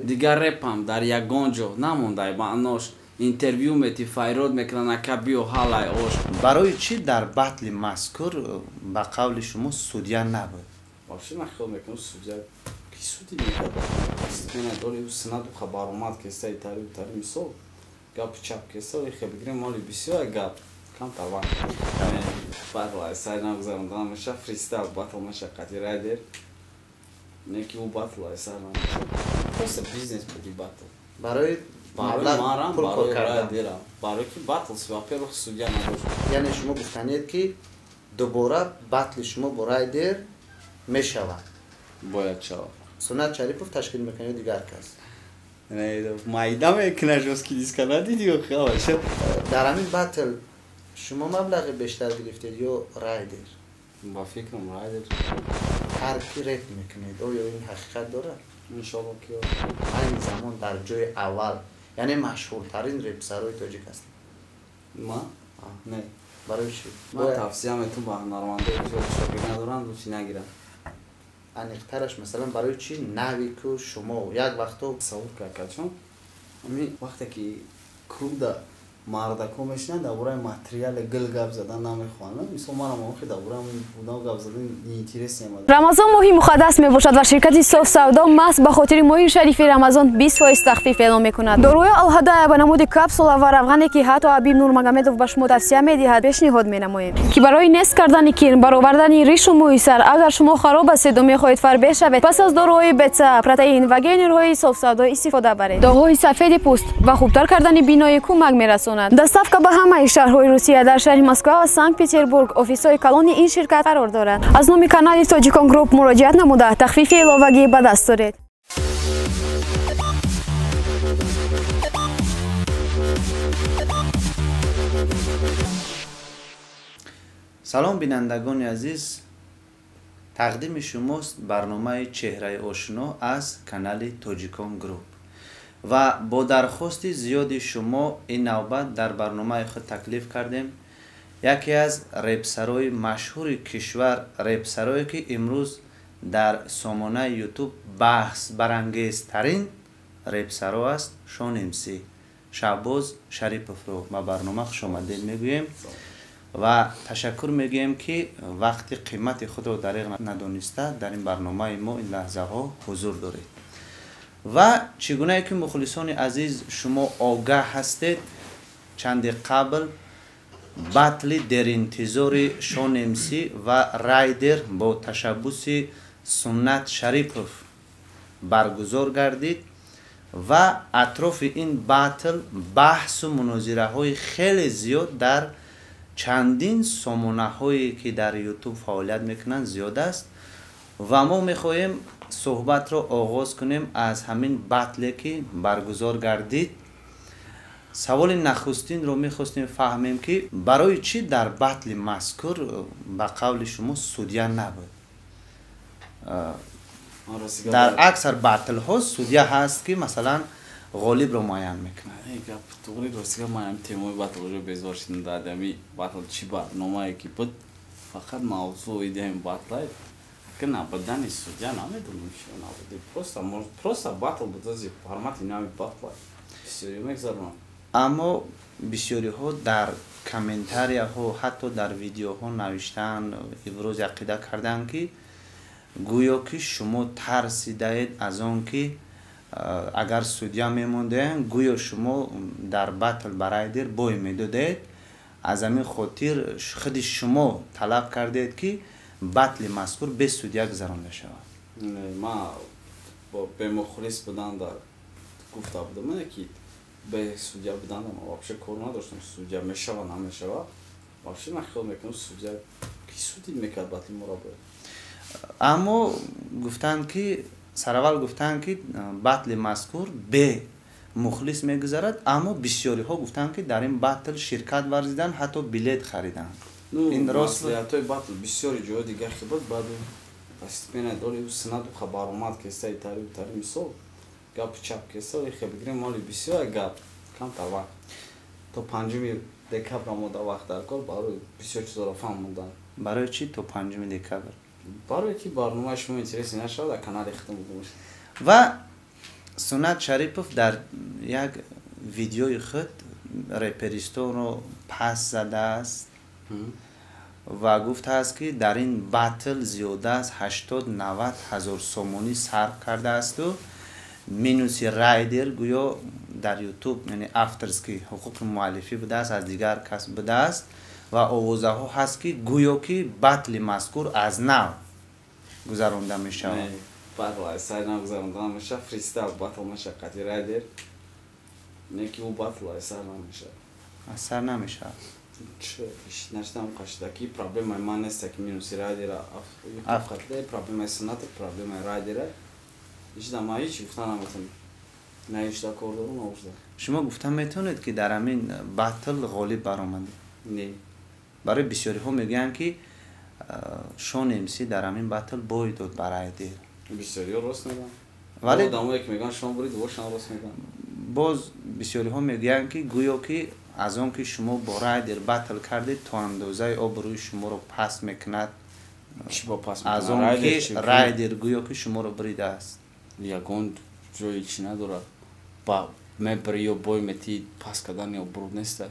дигар репам дар ягон ҷо намондай маънош интервью мети файрод мекунанд ака биё ҳалай ош. барои чӣ дар батли мазкур ба қавли шумо судя набуд? вообще ман хиёл мекунам судя ки суди мекард мена дори санаду хабаромад кесаи тари мисол гап чап кеса ихе бигирем моли бисёр гап камтар вақт батл сай нагузарондан меша фристайл батл меша қати райдер неки у батл сай намеша просто бизнес буди батл барои марам барои райдерам барои ки батл во-первых судя надошт. яъне шумо гуфтанед ки дубора батли шумо бо райдер мешавад? бояд шавад. Сунат Шарипов ташкил мекунад дигар кас? майда мекунад жостки дискана диди хаваша. дар ҳамин батл шумо маблағи бештар гирифтед ё райдер? ба фикрам райдер. ҳар ки реп мекунед оё ин ҳақиқат дорад? иншоалло ки айни замон дар ҷои аввал яъне машҳуртарин репсарои тоҷик ҳаст. ма не барои чӣ? ман тавсия метум ба ҳунармандои шогирд надоранд чи нагиранд. аниқтараш масалан барои чӣ нави ку шумо як вақто савол какачон ами вақте ки клубда мардако мешинанд дар бораи материали гил гап задан намехоҳанд мисол манам охи дар бораи будам гап задан интерес немад. рамазон моҳи муқаддас мебошад ва ширкати соф савдо маҳз ба хотири моҳи шарифи рамазон 20% тахфиф эълон мекунад. дорои алҳадая ба намуди капсула ва равғане ки ҳатто абиб нурмагомедов ба шумо тавсия медиҳад пешниҳод менамоем ки барои нест кардани кирн баровардани ришу мӯи сар агар шумо хароб ҳастеду мехоҳед фарбеҳ шавед пас аз дорои беца протеин ва гейнерҳои соф савдо истифода баред. доғҳои сафеди пӯст ва хубтар кардани биноӣ кӯмак мерасонад. доставка ба ҳамаи шаҳрҳои русия дар шаҳри москва ва санкт петербург офисҳои калони ин ширкат қарор дорад. аз номи канали Tojikon Group муроҷиат намуда тахфифи иловагӣ ба даст доред. салом бинандагони азиз, тақдими шумост барномаи чеҳраи ошино аз канали Tojikon Group ва бо дархости зиёди шумо ин навбат дар барномаи худ таклиф кардем яке аз репсарои машҳури кишвар, репсарое ки имрӯз дар сомонаи ютуб баҳс барангезтарин репсаро аст Шон МС Шаҳбоз Шариповро ба барнома хушомадед мегӯем ва ташаккур мегӯем ки вақти қимати худро дариғ надониста дар ин барномаи мо ин лаҳзаҳо ҳузур доред. ва чӣ гунае ки мухлисони азиз шумо огаҳ ҳастед, чанди қабл батли деринтизори Шон МС ва райдер бо ташаббуси Суннат Шарипов баргузор гардид ва атрофи ин батл баҳсу мунозираҳои хеле зиёд дар чандин сомонаҳое ки дар ютуб фаъолият мекунанд зиёд аст ва мо мехоҳем суҳбатро оғоз кунем аз ҳамин батле ки баргузор гардид. саволи нахустинро мехостем фаҳмем ки барои чӣ дар батли мазкур ба қавли шумо судя набуд? дар аксар батлҳо судя ҳаст ки масалан ғолибро муайян мекунад. гап туғри ростига манам темои батлро безор шидам дадами батл чи барномае ки буд фақат мавзӯи идеяи батлай ки набудани судя намедонам чӣ набуди просто батл будази формати нави батлай бисёри мегзаронам. аммо бисёриҳо дар комментарияҳо ҳатто дар видеоҳо навиштаанд, ибрози ақида карданд ки гӯё ки шумо тарсидаед аз он ки агар судя мемондаанд гӯё шумо дар батл ба райдер бой медодед. аз ҳамин хотир худи шумо талаб кардед ки батли мазкур без судя гузаронда шавад. ман бо бемухлис будан гуфта будам ки без судя будан вообще кор надоштам. судя мешава намешава вообще ман хиёл мекунам судя ки суди мекард батли моро бояд. аммо гуфтанд ки сараввал гуфтанд ки батли мазкур бе мухлис мегузарад, аммо бисёриҳо гуфтанд ки дар ин батл ширкат варзиданд, ҳатто билет хариданд. ин маслиҳатҳои батл бисёри ҷои дигар ки буд баъду стипендия дори санаду хабаромад кесаи тари мисол гап чап кеса ихе бигирем моли бисёр гап камтар вақт то 5 декабр мода вақт дар кор барои бисёр чизоро фаҳм мондан. барои чӣ то 5 декабр? барои ки барномаи шумо интереси нашавад дар канали хитм будмаш. ва سنت شریپوف در یک ویدیوی خود رپریستون رو پس زده است و گفته است که در این باتل زیاده از 80-90 هزار سومونی صرف کرده است و مینوسی رایدر گویا در یوتیوب یعنی افترز که حقوق مؤلفی بوده است از دیگر کس بوده است و آوازه ها هست که گویا که باتل مذکور از نو گذرانده می شود. باتل از سر نو گذرانده نمیشه، فریستایل باتل مشقتی رایدر نه که او باتل از سر نمیشه. از سر نمیشه. چه نشتم قشده کی پرابلم من است که مینوسی رایدر افقده پرابلم سنت پرابلم رایدر هیچ دم هیچ گفتن نمیتونم نه هیچ تا کار دارم نوشته. شما گفتم میتونید که در همین باتل غالب برآمده. نه برای بسیاری ها میگن که شون امسی در همین باتل بای داد برای دیر. بسیاری ها راست میگن. ولی آدمایی که میگن شون برید دوشان راست میگن. باز بسیاری ها میگن که گویا که از اون که شما با رای در باتل کردید تا اندازه آبروی شما رو پس میکند. چی با پس از اون که رای در گویا که شما رو بریده است. یگان جایی چی نداره. با مبری و بای متی پس کردن یا برود نیسته.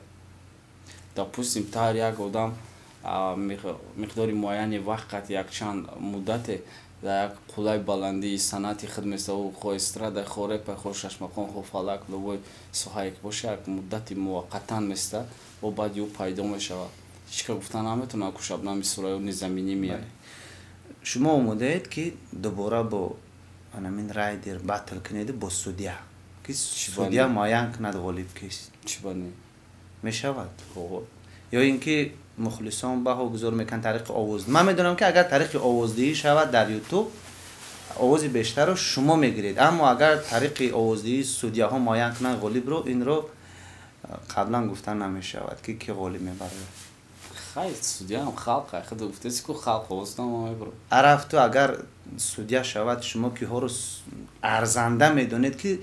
допустим тар як одам миқдори муайяни вақт як чанд муддате дар як қулаи баландии санъати худ места ӯ хо эстрада хо репа хо шашмахон хо фалак лувои соҳае ки боша як муддати муваққатан места ва баъди ӯ пайдо мешавад ҳеч ка гуфта наметавонад ку шабнами сурайёни заминӣ меяд. шумо омодаед ки дубора бо анамин райдер баттл кунед бо судя ки судя муайян кунад ғолиб кист чӣ бане мешавад ё ин ки мухлисон баҳо гузор мекунанд тариқи овоз. ман медонам ки агар тариқи овоздиҳӣ шавад дар ютуб овози бештарро шумо мегиред, аммо агар тариқи овоздиҳии судяҳо муайян кунанд ғолибро инро қаблан гуфта намешавад ки ки ғолиб мебарад. хай судя ҳам халқ ай худ гуфтаси ку халқ овозтан мебаро арафту агар судя шавад шумо киҳоро арзанда медонед ки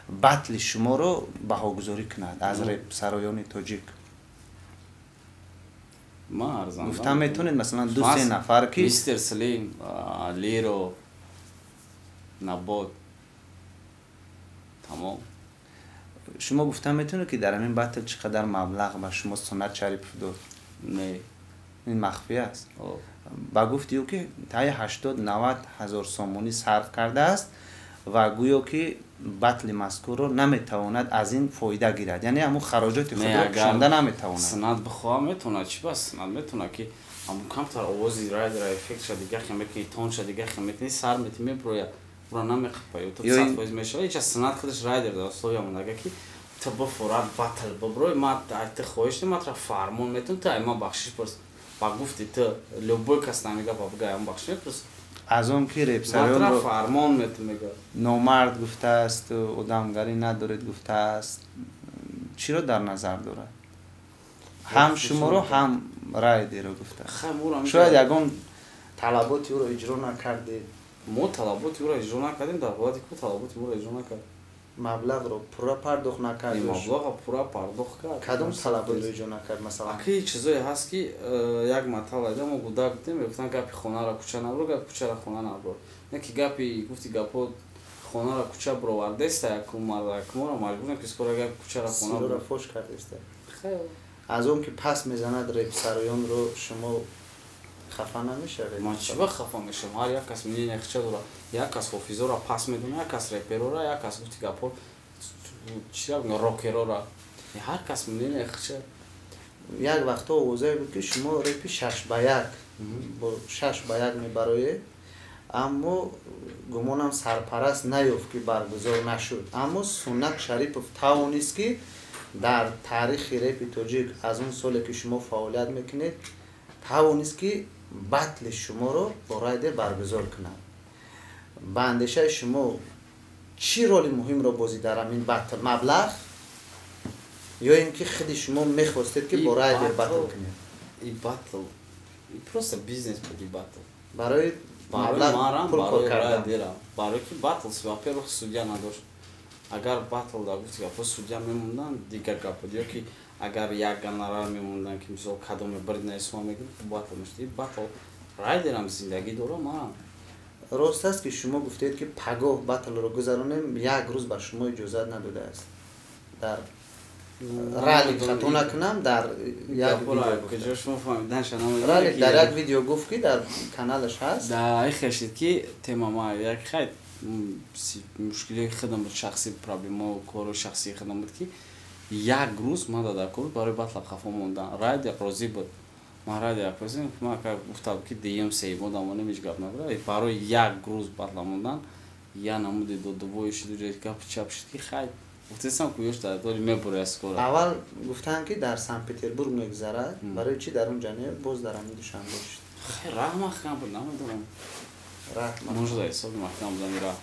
батли шуморо баҳогузорӣ кунад аз сароёни тоҷик. ма арзанда гуфта метавонед масалан 2-3 нафар ки мистер Слим, Лиро, Набод тамом шумо гуфта метавонед ки дар ҳамин батл чӣ қадар маблағ ба шумо Сунат Шарипов дод? не ин махфӣ аст. ба гуфти ӯ ки таи 80-90 ҳазор сомонӣ сарф кардааст ва гӯё ки батли мазкурро наметавонад аз ин фоида гирад, яъне ҳамун хароҷоти худро кушонда наметавонад. Санад бихоҳам метавонад чӣ бас санад метавонад ки ҳамун камтар овози райдера эффект шад дигар хем мекунӣ тон шад дигар хем мекунӣ сар метавонӣ меброяд бура намеқипа ё то 100% мешавад ҳеч аз санад худаш райдер дар условия монага ки то бифорад батл биброй ма ти хоҳиш не матра фармон метавон то ма бахшиш пурс ба гуфти то любой кас намега ба бигам бахшиш мепурс аз он ки репсарёнро фармон метавонега номард гуфтааст одамгарӣ надоред гуфтааст чиро дар назар дорад? ҳам шуморо ҳам райдеро гуфтааст. шояд ягон талаботи ӯро иҷро накардед. мо талаботи ӯро иҷро накардем дар ҳолате ки талаботи моро иҷро накард. маблағро пурра пардохт накард. маблағро пурра пардохт кард. кадом талаботро иҷро накард масалан? аки чизое ҳаст ки як матала да мо гуда гуфтем гуфтан гапи хонаро кӯча набро гапи кӯчаро хона набро не ки гапи гуфти гапо хонаро кӯча бировардаста яку мардакморо маҷбурем ки скоро гапи кӯчаро хона сироро фош кардаста. аз он ки пас мезанад репсароёнро шумо хафа намешавед? ман чӣ ба хафа мешавам? ҳар як кас мнение хича дорад. як кас хофизоро пас медона, як кас реперора, як кас гуфти гапо чия рокерора. ҳар кас мнение хича. як вақто овозае буд ки шумо репи 6-1 бо 6-1 мебароед, аммо гумонам сарпараст наёфт ки баргузор нашуд. аммо Сунат Шарипов тавонист ки дар таърихи репи тоҷик аз он соле ки шумо фаъолият мекунед тавонист ки батли шуморо бо райдер баргузор кунад. ба андешаи шумо чӣ роли муҳимро бозӣ дар ҳамин батл? маблағ ё ин ки худи шумо мехостед ки бо райдер батл кунед? и батл и просто бизнес буд и батл барои маблағ пул кор кардан. барои ки батл во-первых судя надошт. агар батл да гуфти гапо судя мемондан дигар гап буд ё ки агар як гонорар мемондан ки мисол кадоме брид наисма мегирд батл мешуд. и батл райдерам зиндагӣ дора марам راست است که شما گفتید که پگاه باتل رو گذرانیم، یک روز به شما اجازت نداده است در رالی خطا نکنم در یک کجا شما فهمیدن رالی در یک ویدیو گفت که در کانالش هست در خشید که تمام ما یک خیلی مشکلی خودم بود، شخصی پرابلم و کار شخصی خودم بود که یک روز ما داده کرد برای بطل خفا موندن. راید یک روزی بود، ما راید یک روزی ما که گفتم که دیم سی بودم و نمیش گفت نبوده برای یک روز بطل موندن یا نمودی دو بایشید و جایی گفت چپ شد که خیلی گفتم که یوش داره داری میبره اسکولا. اول گفتن که در سن پترزبورگ میگذرد، برای چی در اونجا نه باز در همین دوشنبه شد. خیلی راه محکم بود نمیدونم. راه موجود حساب محکم بودن راه.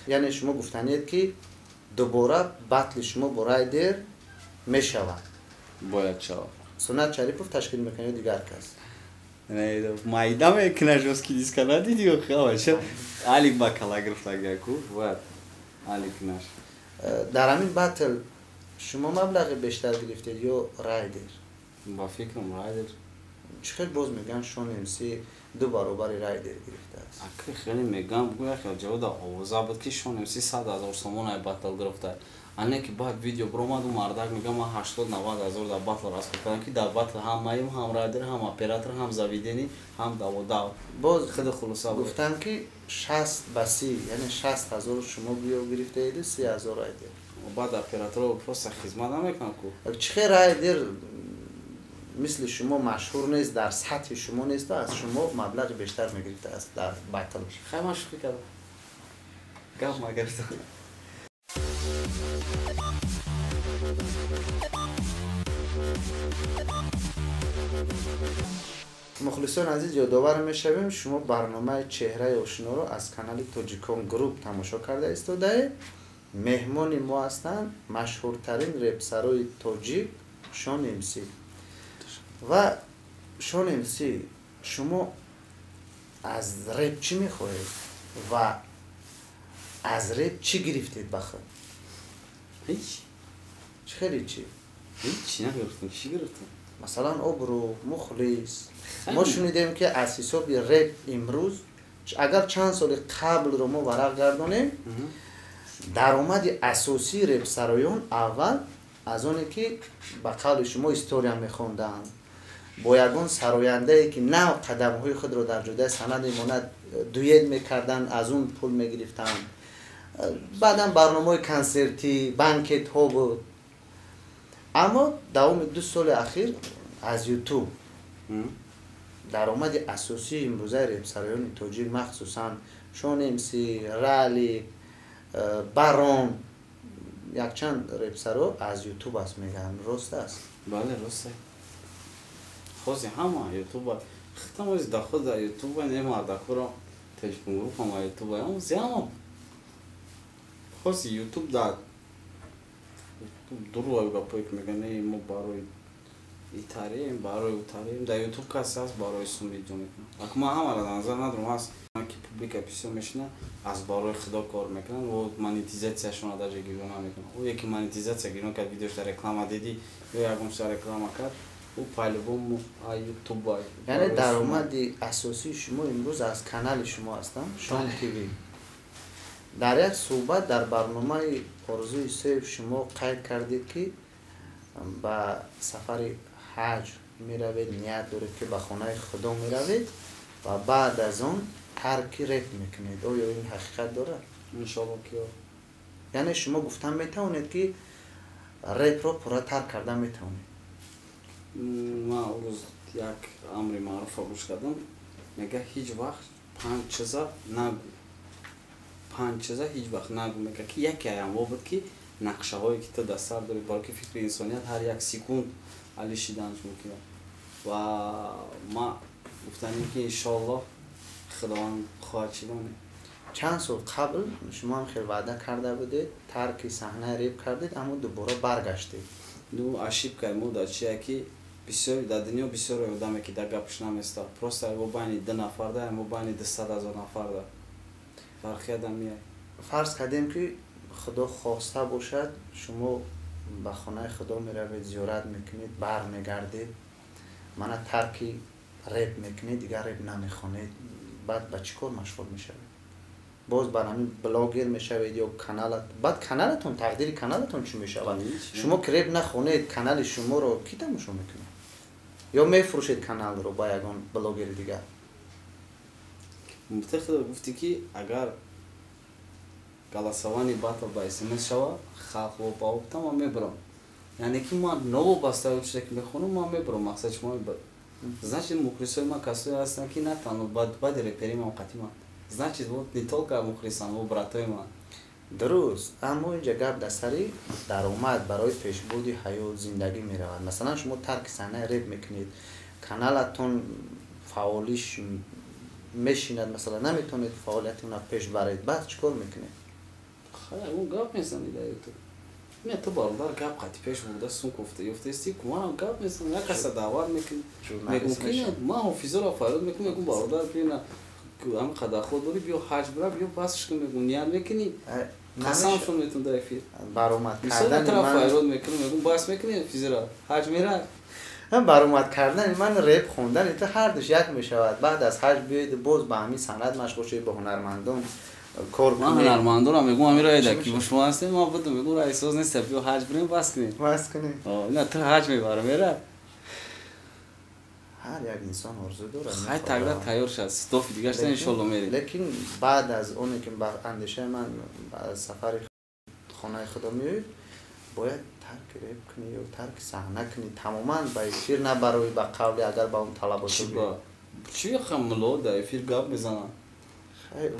یعنی شما گفتنید که دوباره بطل شما برای دیر میشود. باید شود. سنت شریفوف تشکیل میکنه دیگر کس. نه مایدا میکنه جوز کی دیس کنه دیدی خواهش. علی با کلا گرفت اگر کو باید علی کنش. در همین بطل شما مبلغ بیشتر گرفتید یا رایدر؟ با فکرم رایدر. چقدر باز میگن شون امسی دو برابر رایدر گرفته است. اکی خیلی میگم بگویا که جواد آوازا بود که شون امسی 100,000 سومون ای بطل گرفته. آنه که بعد ویدیو برآمد و مردک میگم ما 80-90,000 در بطل راست کردم که در بطل هم مایم هم رایدر هم اپراتور هم زاویدنی هم داو باز خیلی خلاصا بود. گفتم که 60 به 30 یعنی 60,000 شما بیا گرفته اید 30,000 رایدر. و بعد اپراتور پروسه خدمت نمیکنه کو. چه رایدر مثل شما مشهور نیست در سطح شما نیست از شما مبلغ بیشتر میگرفته است در بطل. خیلی مشکلی کرد. گفت ما گرفتم. مخلصان عزیز یادآور میشویم شما برنامه چهره آشنا رو از کانال توجیکون گروپ تماشا کرده استوده. مهمان ما هستند مشهورترین رپسرای توجیک شون امسی. و شون امسی شما از رپ چی میخواهید و از رپ چی گرفتید بخیر؟ هیچ. خیلی چی؟ هیچ نگرفتم. چی گرفتم؟ مثلا ابرو مخلص ما شنیدیم که از حساب رپ امروز اگر چند سال قبل رو ما ورق گردانیم درآمد اساسی رپ سرایان اول از اونه که به قول شما استوریا میخوندن با یگان سراینده ای که نه قدم های خود رو در جده سند ماند دوید میکردن از اون پول میگرفتن. بعدم برنامه کنسرتی بانکت ها بود. اما دوام 2 سال اخیر از یوتیوب درآمد اساسی امروزه رپسرایان توجیک مخصوصا شون امسی، رالی، بارون یک چند رپسرا از یوتیوب است میگن. راست است؟ بله راسته. خوزی همه یوتیوب ختم از داخل در یوتیوب نمیاد داخل تلفن گروپ هم یوتیوب هم زیام. خوزی یوتیوب داد. درو گپایی که میگن ما برای ایتاریم برای اوتاریم در یوتیوب کسی هست برای سوم ویدیو میکنن. اما ما هم را نظر ندارم هست که پوبلیک اپیسیون میشنه از برای خدا کار میکنن و مانیتیزاسیشون را درجه گیرون نمیکنن. او یکی مانیتیزاسیا گیرون کرد ویدیوش در رکلام دیدی یا یکمش در رکلام کرد او پایلبوم یوتیوب های. یعنی درآمد اساسی شما امروز از کانال شما هستن شون تیوی. در یک صحبت در برنامه آرزوی سیف شما قید کردید که با سفر حج می روید نیت دارید که به خانه خدا می روید و بعد از اون ترک رپ میکنید. آیا این حقیقت داره؟ انشاءالله که یعنی شما گفتن میتونید که رپ رو پورا ترک کردن میتونید؟ ما روز یک امر معروف گوش کردم میگه هیچ وقت 5 چیزا نگو. 5 چیزا هیچ وقت نگو. میگه که یکی ایام بود که نقشه هایی که تو در سر داری برای که فکر انسانیت هر یک سکوند علی شیدنش میکنه و ما گفتنیم که انشاءالله خداوند خواهد شدن. چند سال قبل شما هم خیلی وعده کرده بودید ترک صحنه ریپ کردید اما دوباره برگشتید. نو اشیب کردیم در چیه که بسیار در دنیا بسیار آدمی که در گپش نمیسته پروسته و بین 2 نفر ده و بین 200,000 نفر ده فرقی آدم میای. فرض کردیم که خدا خواسته باشد شما به خانه خدا می روید زیارت میکنید برمیگردید من ترکی رپ میکنید دیگر رپ نمیخونید بعد به چیکار مشغول میشوید؟ باز بر همین بلاگر میشوید یا کانال، بعد کانالتون تقدیر کانالتون چی میشود؟ شما کریپ نخونید کانال شما رو کی تماشا میکنه؟ یا میفروشید کانال رو با یگان بلاگر دیگر؟ مفتخر گفتی که اگر голосование батл با SMS شود خلق و با وقتا ما میبرم، یعنی که ما نو بسته و چیزی که میخونم ما میبرم مقصد شما میبرم. значит مخلصای ما کسایی هستن که نه تنها بعد رپری ما قدیما значит вот не только مخلصان و براتای ما. درست، اما اینجا گپ در سری درآمد برای پیشبرد حیات زندگی می رود. مثلا شما ترک صحنه رپ میکنید، کانالتون فعالیش میشیند، مثلا نمیتونید فعالیتتون رو پیش برید، بعد چیکار میکنید؟ خیلی اون گپ میزنید تو نه تو باردار گپ قطعی پیش بوده سون گفته یفته استی کمان گپ میزنم نه کس دعوت میکنی میگم که ما حافظه را فرض میکنم میگم باردار بینا هم خدا خود داری بیا حج برا بیا باسش کنم میگم نیان میکنی قسم شون میتون در فیر برآمد کردن کردن من فرض میکنم میگم باس میکنی فیزه را حج میره هم برآمد کردن من رپ خوندن تو هر دوش یک میشود. بعد از حج بیاید باز به همین صنعت مشغول شید، به هنرمندان کار کنید. من هنرمندان میگم امیر ایده که شما هستید ما بود میگم احساس نیست بیا حج بریم باس کنیم نه تو حج میبرم میره. هر یک انسان آرزو داره خیلی تقدیر تیار شد استاف دیگه است ان شاء الله میری. لیکن بعد از اونی که با اندیشه من از سفر خانه خدا میاد باید ترک رپ کنی یا ترک صحنه کنی تماما با افیر نه برای با قولی اگر با اون طلبات رو چی خملو در افیر گپ میزنن.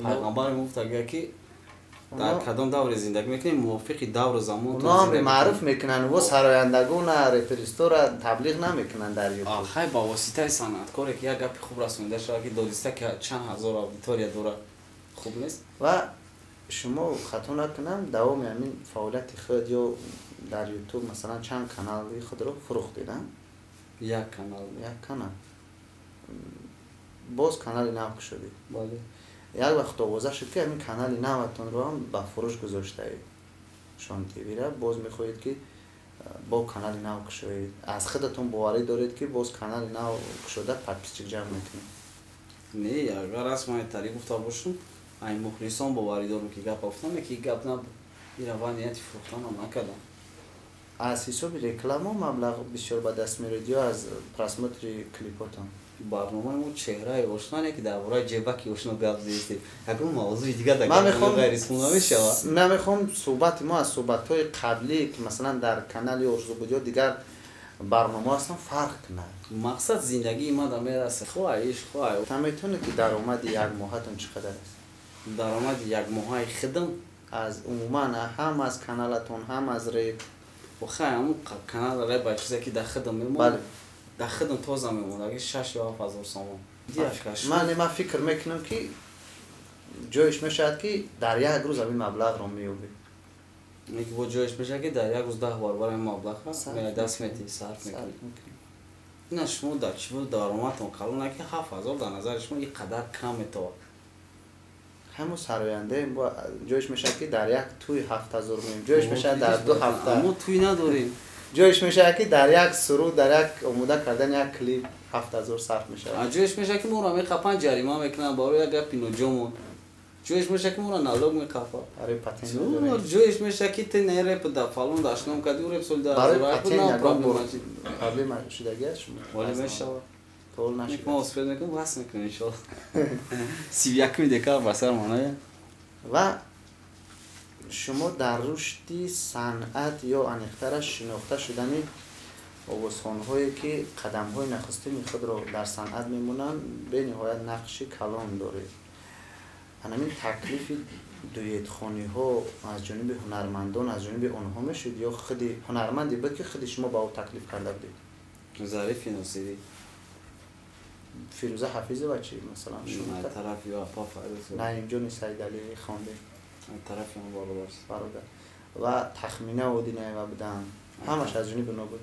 پیغمبر گفت اگر که در کدام دور زندگی میکنی موافق دور زمان اونا هم معروف میکنن و سرایندگان رپریستو را تبلیغ نمیکنن در یوتیوب. خیلی با واسطه صنعتکاری که یک گپ خوب رسونده شده که دادیسته که چند هزار آدیتوریا دوره خوب نیست. و شما خطا نکنم دوام همین فعالیت خود یا در یوتیوب مثلا چند کانال خود رو فروختیدم. یک کانال باز کانال نو شدید. بله. یک وقت آغازه شد که همین کانال نوتون رو هم به فروش گذاشته اید شان تیوی را باز میخواهید که با کانال نو کشوید از خودتون باوری دارید که باز کانال نو کشوده پرپیچک جمع میکنید. نه اگر از من تاریخ گفته باشم این مخلصان باوری دارم که گپ افتادم که گپ نبود این روانیتی فروختن هم نکردم. از حساب رکلام و مبلغ بسیار به دست میرید یا از پرسمتر کلیپاتون؟ برنامه ما چهره آشنانه که درباره جیبکی آشنا گپ زدیم. اگر موضوع دیگه در غیر اسمونه میشه. نمیخوام صحبت ما از صحبت‌های قبلی که مثلا در کانال ارزو بود دیگر برنامه اصلا فرق کنه. مقصد زندگی ما در میراث خواهیش میتونه که درآمد یک ماهتون چقدر است؟ درآمد یک ماهی خدم از عموما هم از کانالتون هم از ریپ و خیلی همون کانال ریپ چیزی که در خدم میمونه. بله. در خدم تازه میمونه اگه 6 یا 7000 سامان. من فکر میکنم که جایش میشد که در یک روز این مبلغ رو میوبی. میگه با جایش میشه که در یک روز 10 برابر این مبلغ هست دست میتی صرف میکنی. نه شما در چی بود درآمدتون کلون نه که 7000 در نظر شما این قدر کمه تو. همون سراینده با جایش میشه که در یک توی 7000 مییم جایش میشه در 2 هفته. ما توی نداریم. جایش میشه که در یک سرود در یک آموده کردن یک کلیپ 7000 صرف میشه. جایش میشه که مورا میخپن جریمه میکنن برای یک گپینو جمون. جایش میشه که مورا نالوگ میخپا. برای پاتین نداره. جایش میشه که تی نه رپ در فالون داشتم که دور رپ در برای پاتین یا پرابلم شده شما. ولی میشه. طول نشه. ما اسپید میکنم واسه میکنم ان شاء الله. 31 دکتر واسه منه. و شما در رشد صنعت یا انیخترش شناخته شدنی آوازخوان‌هایی که قدم‌های نخستین خود را در صنعت میمونن به نهایت نقش کلان داره. همین تکلیف دویت خوانی‌ها از جانب هنرمندان از جانب آنها میشد یا خود هنرمندی بود که خود شما با او تکلیف کرده بودید؟ ظریف نصیری فیروزه حفیظه و چی مثلا شما طرف یا پافا نه جون سید علی خوانده طرف هم برادر و تخمینه و دینه و بدن همش از جانب اونا بود.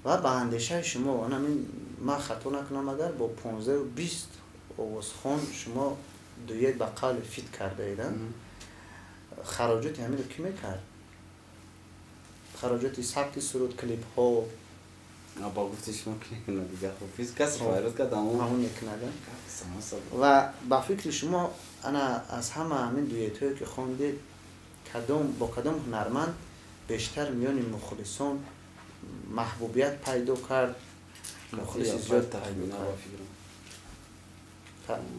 و به اندیشه شما من خطا نکنم اگر با 15 و 20 آوازخوان شما دویت به قول فیت کرده ایدن خراجات همین رو کی میکرد؟ خراجات ثبت سرود کلیپ ها ابا گفتش ممکنه دیگه خب فیزیک وایرس کدامو همون یک ندن سماسا و با فکر شما انا از همه همین دویتایی که خوندید با کدام هنرمند بیشتر میان مخلصان محبوبیت پیدا کرد مخلص زیاد تخمینه پیدا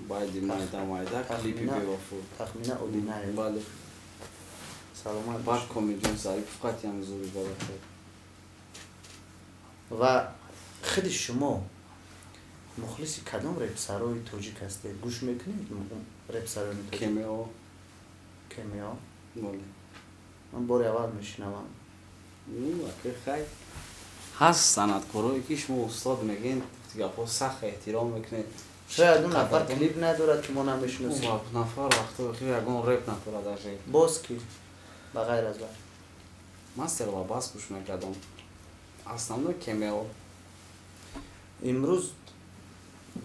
با کرد فکرم باید مایده کلیپی بیوافو تخمینه اودینه بله سلامت بعد کمیدیون سایی فقط هم زوری باید و خود شما مخلص کدام رپسرای تاجیک هسته گوش میکنید رپسرای تاجیک کمیو کمیا بله من بار اول میشنوم که خیلی هست صنعتکارایی که شما استاد میگین دیگه خب سخت احترام میکنه شاید اون نفر کلیپ ندارد که ما نمیشناسیم اون نفر وقتا بخیر یکون ریپ نداره در جایی باز کی بغیر از بر مستر و باز گوش میکردم اصلا کمیو امروز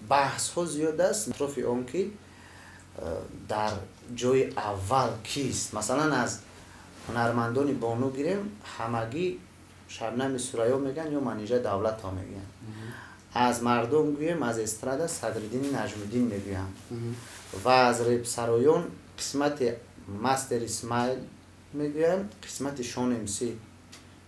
بحث ها زیاد است اطراف اون که در جای اول کیست مثلا از هنرمندان بانو گیریم همگی شبنم سوریا میگن یا منیژه دولت ها میگن از مردم گویم از استراد صدرالدین نجم‌الدین میگویم و از رپسرایان قسمت مستر اسماعیل میگویم قسمت شان امسی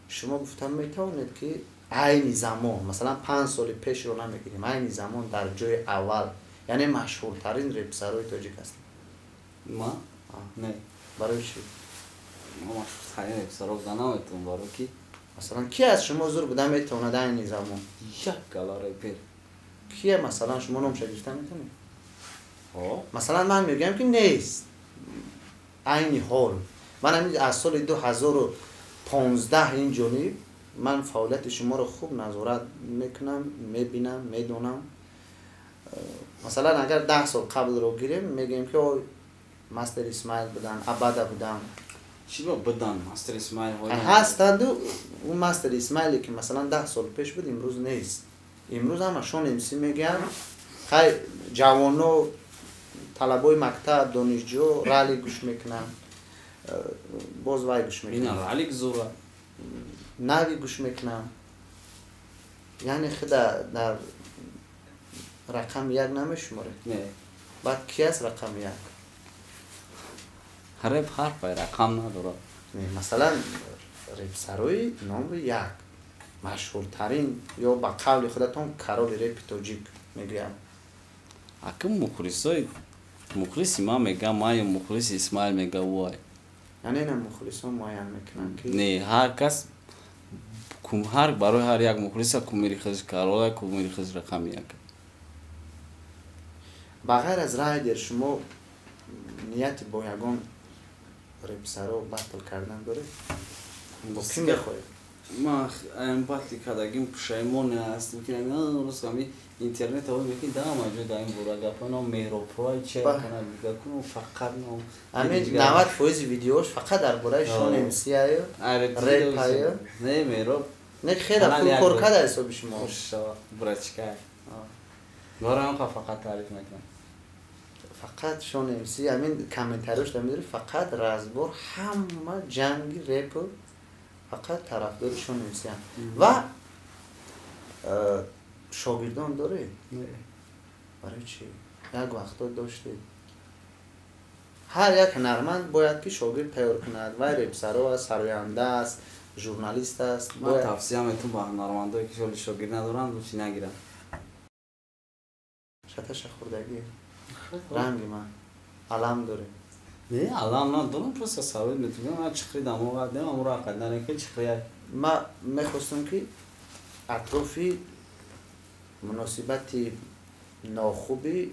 شما گفتم میتوانید که عین زمان مثلا 5 سال پیش رو نمیگیریم عین زمان در جای اول یعنی مشهورترین رپسرای تاجیک هستیم ما؟ نه برای چی؟ ما مشهورترین رپسرا بودن نمیتون برای کی؟ مثلا کی از شما زور بوده میتواند عین زمان یک گلا رپر کیه مثلا شما نام شگفته میتونید ها؟ مثلا من میگم که نیست عین حال من از سال 2015 این جانب من فعالیت شما رو خوب نظارت میکنم میبینم میدونم مثلا اگر 10 سال قبل رو گیریم میگیم که مستر اسماعیل بودن عباده بودن چی با بدن مستر اسماعیل های هستند و اون مستر اسماعیلی که مثلا 10 سال پیش بود امروز نیست امروز هم شون امسی میگن خیلی جوانو طلبای مکتب دانشجو رالی گوش میکنن باز وای گوش میکنن این رالی زوره نوی گوش میکنن یعنی خود در رقم یک نمیشماره نه بعد کی است رقم یک رپ حرف رقم نداره مثلا رپسرای نمره یک مشهورترین یا با قول خودتون کرال رپ تاجیک میگویم اکم مخلصای مخلصی ما میگم ما یا مخلص اسماعیل میگه وای یعنی این مخلصان معین میکنن که نه هر کس هر برای هر یک مخلص کمیری خیز کارول کمیری خیز رقم یک بغیر از رای در شما نیت با یگان رپسرا بطل کردن داره با کی میخواهید ما این بطلی کردگیم پشیمون هستیم که روز کمی اینترنت ها میگه دام اجازه دایم برای گپنا مهروپرای چه کنه میگه کنم فقط نام همین 90% ویدیوش فقط درباره شون امسی ای رپ ای نه مهروپ نه خیلی خوب کار کرده حساب شما ماشا برچکای برام فقط تعریف میکنم فقط شون امسی همین کامنتاروش دارم میذاره فقط رزبور همه جنگ رپ فقط طرفدار شون امسی و شاگردان داره برای چی یک وقتا داشته هر یک هنرمند باید که شاگرد تیار کند و رپسرا است سراینده است ژورنالیست است من توصیه میتونم با هنرمندایی که شاگرد ندارن روچی نگیرن شتش خوردگی رنگ من علم داره نه علم نه دارم پس ثابت میتونم من چخری دمو قد نم امرو عقد نه که چخری ما میخواستم که اطرافی مناسبتی ناخوبی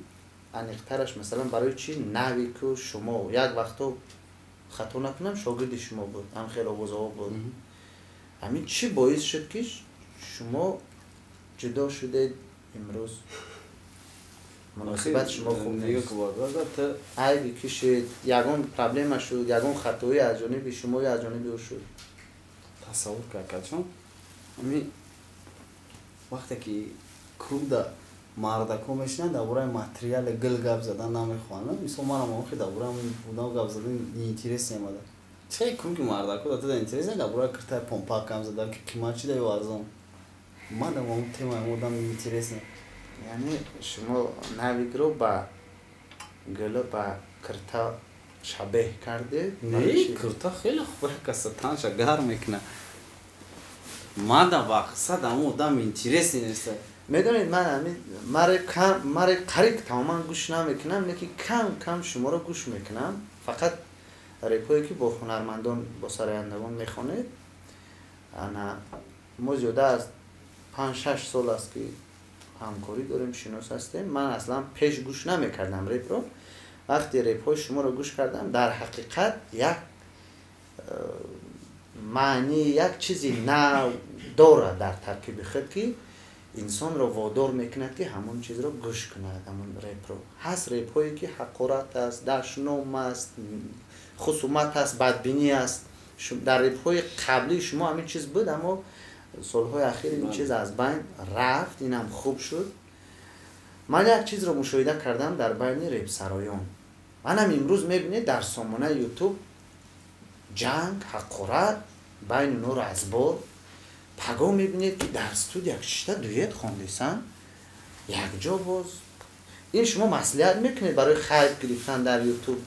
انیقترش مثلا برای چی نوی که شما یک وقتا خطا نکنم شاگرد شما بود هم خیلی آوازها بود همین چی باعث شد که شما جدا شده امروز مناسبت شما خوب نیست عیبی کشید یگان پرابلم شد یگان خطایی از جانب شما یا از جانب او شد تصور کرد چون همین وقتی که کوب دا مردکو میشنن درباره ماتریال گل گپ زدن نمیخوانم مثلا منم موقع درباره بودم گپ زدن اینترس نمیاد چه کوم که مردکو داده اینترس درباره کرتا پمپا کم زدن که قیمت چی دی ارزون منم اون تیما مودم اینترسنه. یعنی شما نویگ رو با گلو با کرتا شبیه کرده؟ نه کرتا خیلی خوبه که ستانش گرم میکنه. من در واقع مودم اینترسنه نیست. میدونید من مرا قریب تماما گوش نمیکنم، لیکن کم شما رو گوش میکنم. فقط ریپایی که با هنرمندان با سرایندگان میخونید. ما زیاده از 5-6 سال است که همکاری داریم، شناس هستیم. من اصلا پیش گوش نمیکردم ریپ رو. وقتی ریپ های شما رو گوش کردم در حقیقت یک معنی، یک چیزی نه داره در ترکیب خود که انسان رو وادار میکنه که همون چیز رو گوش کند. همون ریپ رو هست، ریپ هایی که حقارت است، دشنام است، خصومت است، بدبینی است. در ریپ های قبلی شما همین چیز بود، اما سالهای اخیر این چیز از بین رفت. اینم خوب شد. من یک چیز رو مشاهده کردم در بین ریپ سرایان. منم امروز میبینید در سامانه یوتیوب جنگ، حقارت بین نور از بار پگاه میبینید که در استودیو شیشته دویت خواندیسن یک جا باز. این شما مصلحت میکنید برای خرید گرفتن در یوتیوب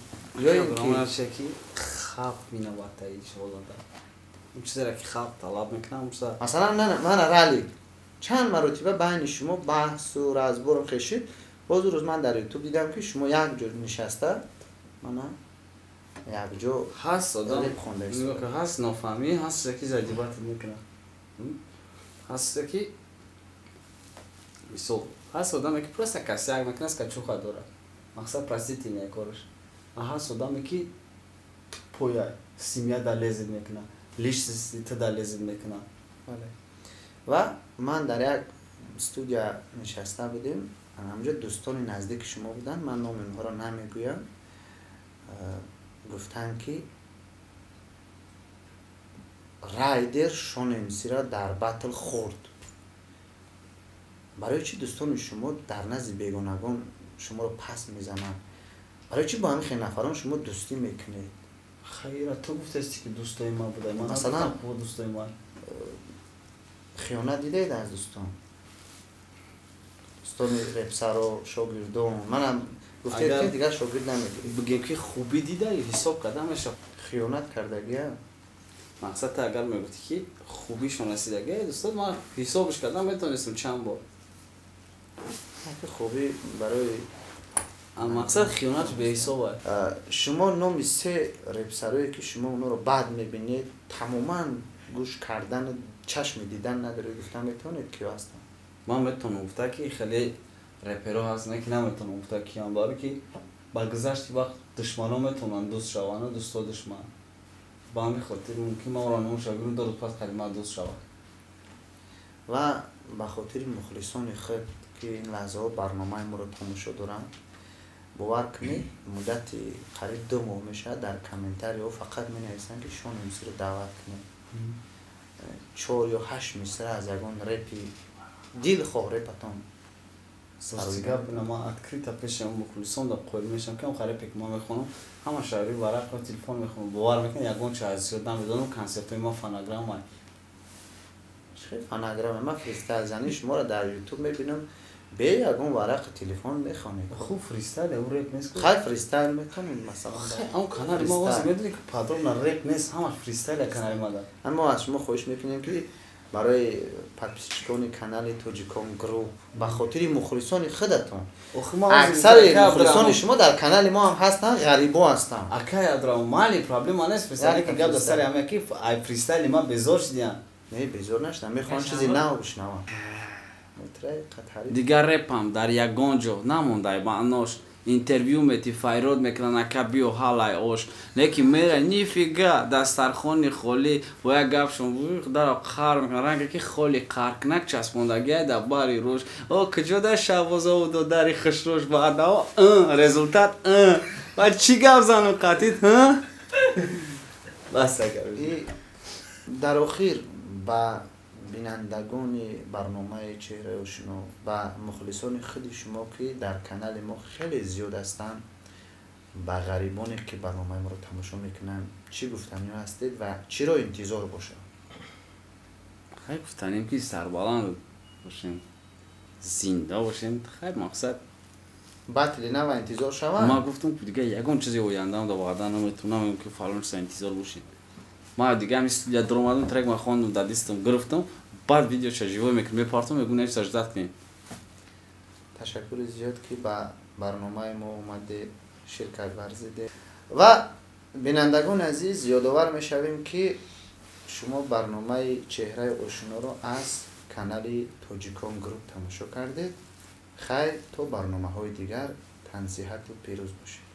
یا اینکه شکی خواب مینوات ای شغل دارم. اون چیزی را که خواب طلب میکنم مثلا من رلی چند مرتبه بین شما بحث و رازبور خشید. باز روز من در یوتیوب دیدم که شما یک جا نشسته، من یک جا هست آدم خونده میگه که هست نفهمی، هست که زدیبات میکنه، هست که مثال هست آدمی که پرسته کسی اگه میکنه که چو خود داره مقصد پرستیتی نیکارش. هست آدمی که پویا سیمیا در لذت میکنه، لیش سیستی در لذت میکنه. و من در یک استودیو نشسته بودیم، همونجا دوستان نزدیک شما بودن، من نام اینها را نمیگویم. گفتن که رایدر شان امسی را در بطل خورد. برای چی دوستان شما در نزد بیگانگان شما رو پس میزنن؟ برای چی با همین خیلی نفران شما دوستی میکنید؟ خیره تو گفتی که دوستای ما بوده، من مثلا دوستای ما خیانت دیدید از دوستان رپسر و شاگردان. منم گفتید که دیگر شاگرد نمیگیرید. بگیم که خوبی دیده حساب کردمش خیانت کردگیه. مقصد تا اگر میگفتی که خوبیشون رسیدگیه دوستان ما حسابش کردم میتونستم چند بار. خوبی برای مقصد خیانت به حساب شما نام سه رپسرایی که شما اونا رو بعد میبینید تماما گوش کردن چشم دیدن نداره، گفتن میتونید کیا هستن؟ من میتونم گفته که خیلی رپرها هستن که نمیتونم گفته که هم داره که با گذشت وقت دشمنا میتونن دوست شوان و دوستا دشمن. با همین خاطر ممکن ما رانمون شاگرد دو روز پس قدیما دوست شوان. و به خاطر مخلصان خود که این لحظه ها برنامه ما رو تماشا دارن، باور کنید مدت قریب 2 ماه میشه در کامنتاری ها فقط می نویسن که شان امسی رو دعوت کنید. 4 یا 8 مصرع از یگان رپی دل خواه رپتان سرگاه ما اتکریتا پیش اون مخلصان در قول میشم که اون خریب که ما میخونم همه شعری ورق و تلفن میخونم باور میکنه یگان چه از شد نمیدونم کنسرت ما فناگرام های چه فناگرام ما فریستایل زنی شما را در یوتیوب میبینم به یگان ورق تلفن میخونید. خوب فریستایل او رپ نیست. خیلی فریستایل میکنید مثلا اون کانال ما واسه میدونی که پادرون رپ نیست، همه فریستایل کانال ما داره. اما از شما خواهش میکنیم که برای پادپیچکان کانال توجیکان گروپ به خاطر مخلصان خودتون، اکثر مخلصان شما در کانال ما هم هستن، غریبا هستن. اکای ادرام مالی پرابلم نیست، مثلا که گپ سر همه کی ای فریستایل ما بزار شدن. نه بزار نشدن، میخوان چیزی نو بشنون. دیگر رپ هم در یگان جا نمونده با اناش اینترویو میتی فایرود میکنن اکبیو حالای اوش لیکن میره نیفیگا دسترخوانی خولی و یک گفشون در خار میکنن رنگی که خولی قرکنک چسبوندگی در باری روش او کجا در شوازه و دو داری خشروش بعد رزولتات و چی گفت زنو قطید بس اگر در اخیر با بینندگان برنامه چهره آشنا و مخلصان خود شما که در کانال ما خیلی زیاد هستند، با غریبانی که برنامه ما رو تماشا میکنن چی گفتنی هستید و چی را انتظار باشه؟ خیلی گفتنیم که سربالان باشین، زنده باشین. خیر مقصد باطلی نه و انتظار شما. ما گفتم دیگه یگان چیزی آینده‌ام دو بعدا نمیتونم که فلان چیز انتظار باشین. ما دیگه همین استودیو در اومدم ترک ما خواندم در لیستم گرفتم بعد ویدیو چه جوای میکنم میپارتم میگم نه سجدت کنین. تشکر زیاد که با برنامه ما اومده شرکت ورزیده و بینندگان عزیز یادآور میشویم که شما برنامه چهره آشنا رو از کانال توجیکان گروپ تماشا کردید. خیر تا برنامه های دیگر تنصیحت و پیروز باشید.